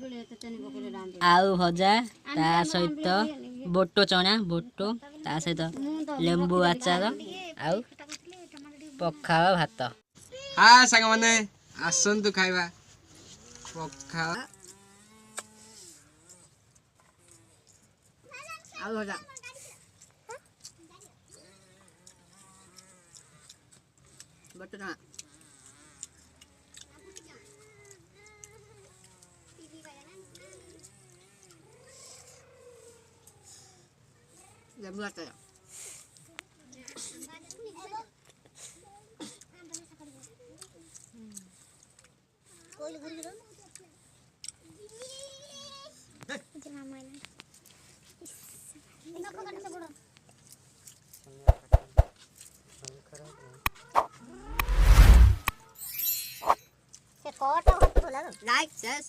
आउ भजा ता सहित बोटो चना बोटो ता सहित लेंबू आचार आउ पखाଳ भात। हाँ सांग माने आसंतु खाइबा पखाळ आउ भजा बोटो चना लेंबू आचार से कोटा होत बोला लाइक शेयर